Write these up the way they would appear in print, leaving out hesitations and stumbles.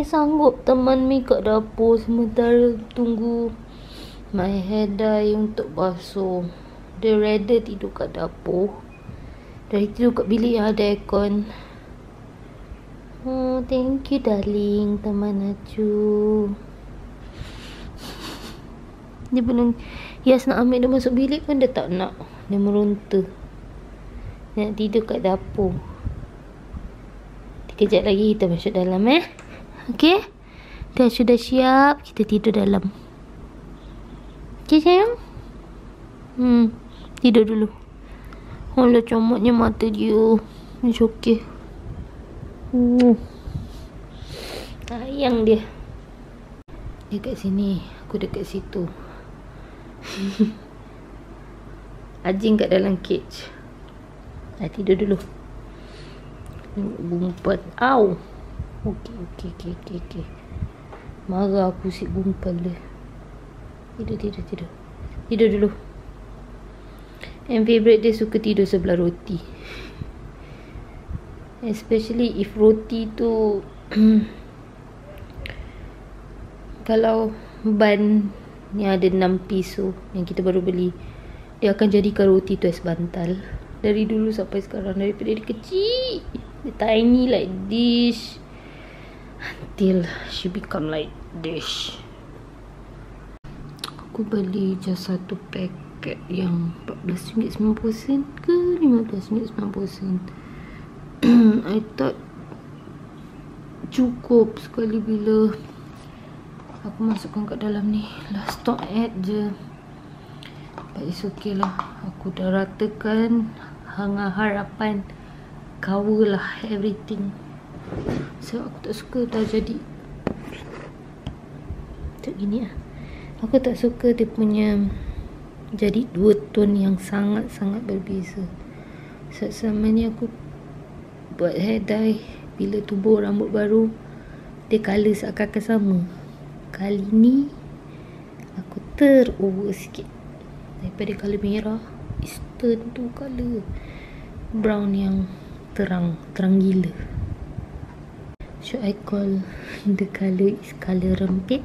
sanggup teman mi kat dapur sementara tunggu my hair dye untuk basuh. Dia rather tidur kat dapur dari tidur kat bilik yang ada aircon. Oh, thank you darling, teman Acu. Dia belum Yas nak ambil dia masuk bilik pun dia tak nak. Dia meronta. Dia nak tidur kat dapur. Kejap lagi kita masuk dalam okey. Dah sudah siap, kita tidur dalam. Okey sayang. Tidur dulu. Alah comotnya mata dia. It's okay. Sayang dia. Dia kat sini, aku dekat situ. Ajing kat dalam cage. Tidur dulu. Gumpal. Au. Okey. Marah aku si gumpal dia. Tidur. Tidur dulu. And favourite dia suka tidur sebelah roti. Especially if roti tu kalau ban yang ada 6 piece tu yang kita baru beli, dia akan jadikan roti tu as bantal. Dari dulu sampai sekarang, daripada dia kecil, dia tiny like this until she become like this. Aku beli je satu paket yang RM14.90 ke RM15.90. I thought cukup sekali bila aku masukkan kat dalam ni. Last stock add je. But it's okay lah. Aku dah ratakan hanga harapan, cover lah everything. So aku tak suka dah jadi macam gini lah. Aku tak suka dia punya jadi dua tone yang sangat-sangat berbeza. So selama ni aku buat hair dye, bila tubuh rambut baru, dia colour seakan-akan sama. Kali ni aku terover sikit. Daripada colour merah, Eastern tu colour brown yang terang gila. So I call the colour is colour rempit.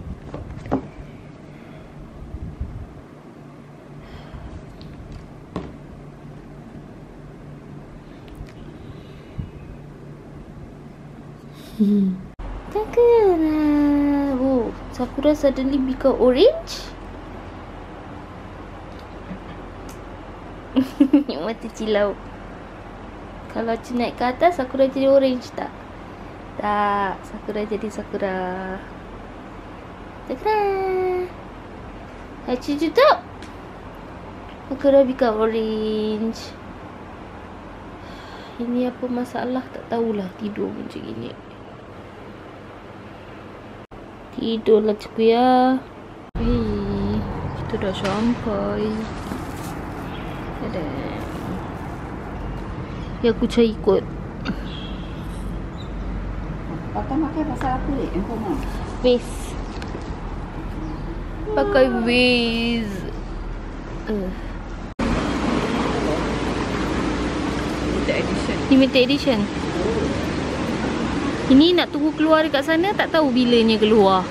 Takkanlah. Oh, Sakura suddenly become orange. Mata cilau. Kalau Acu naik ke atas, Sakura jadi orange tak? Tak, Sakura jadi Sakura. Sakura. Acu tutup. Sakura become orange. Ini apa masalah? Tak tahulah tidur macam gini. Tidurlah cikgu ya. Kita dah sampai. Ada. Ya aku cari ikut. Pakai pasal apa ni? Informal. Vase. Pakai vase. Limited edition. Ini nak tunggu keluar dekat sana, tak tahu bilanya keluar.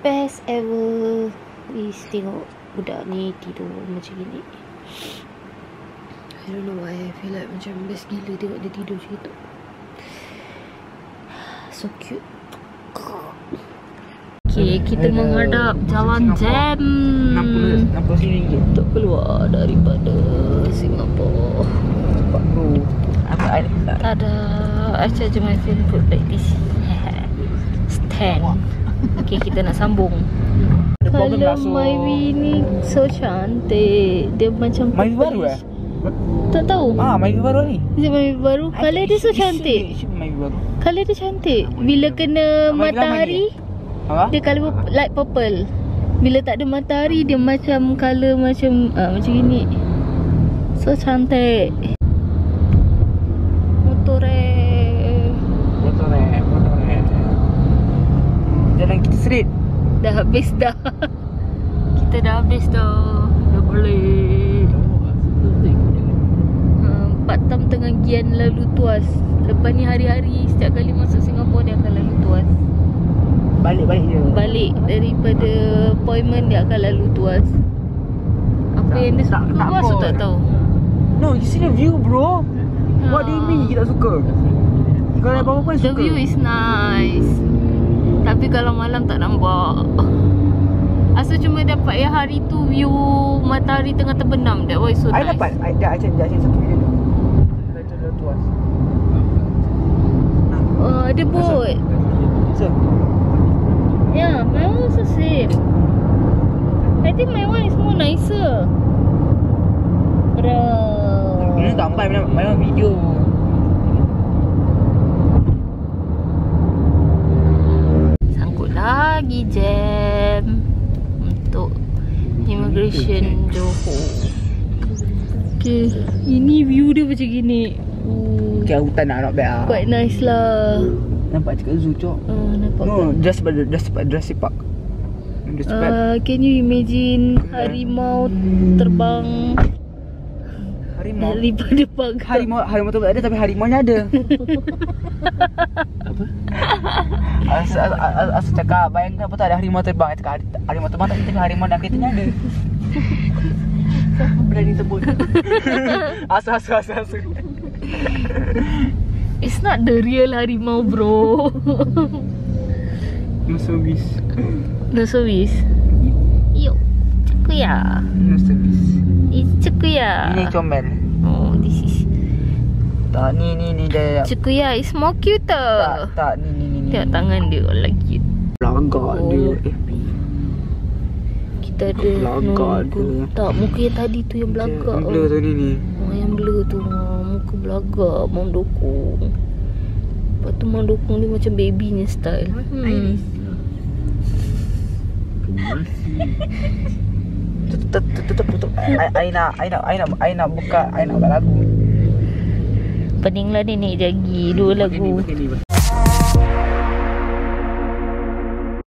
Best ever is tengok budak ni tidur macam gini. I don't know why I feel like macam best gila tengok dia tidur macam tu. So cute. Okay, kita menghadap Jalan Jam. RM60 untuk keluar daripada Singapura. Nampak bro. Apa ada tak? Tak ada. I charge my phone put like this. Stand. Okay, kita nak sambung. Kalau Myvi ni so cantik. Dia macam Myvi baru tak tahu. Myvi baru ni. Is it Myvi baru? Colour dia so cantik. Myvi baru. Colour dia cantik. Bila kena matahari, dia colour light purple. Bila tak ada matahari, dia macam colour macam gini. So cantik. Motorek. Jalan kita straight. Dah habis dah. Kita dah habis dah. Dah boleh. 4 tahun tengah gian lalu tuas. Lepas ni hari-hari setiap kali masuk Singapura dia akan lalu tuas. Balik je. Balik daripada appointment dia akan lalu tuas. Apa yang dia suka tak aku pun. tak tahu. No, you see the view bro. What do you mean you tak suka? Kalau nak apa-apa The suka. view is nice. Tapi kalau malam tak nampak. Asal cuma dapat yang hari tu view matahari tengah terbenam. That was so I nice. dapat. Dah satu video tu. Dah tuas. Ada boat. So, Yeah, my one also same. I think my one is more nicer. Bro. ini gambar memang video. Sangkut lagi jam untuk immigration Johor. Okay, ini view dia macam gini. Okay, hutan nak bad lah. Quite nice lah. Nampak cakap zoo cok. Nampak. No, just Jurassic Park. Can you imagine harimau terbang Harimau. daripada pagar? Harimau tu tak ada tapi harimau nya ada. Apa? Asal cakap bayangkan apa tak ada harimau terbang. Cakap harimau terbang tak tengok harimau dalam kereta nya ada. Berani sebut. Asal. It's not the real harimau bro. No service. No service. Yo, Cikuya. No service. It's Cikuya. Ini comel. Oh, this is Tak ni dia. Cikuya is more cuter. Tak ni. Tengok tangan dia like cute. Lagak dia. Kita ada Belagak muka. dia. Tak, muka yang tadi tu yang belagak. Blur tu ni. Yang blur tu muka belagak, Mam Dokong. Lepas tu Mam Dokong dia macam babynya style. Tutup. I nak buka lagu. Peninglah nenek jagi 2 lagu.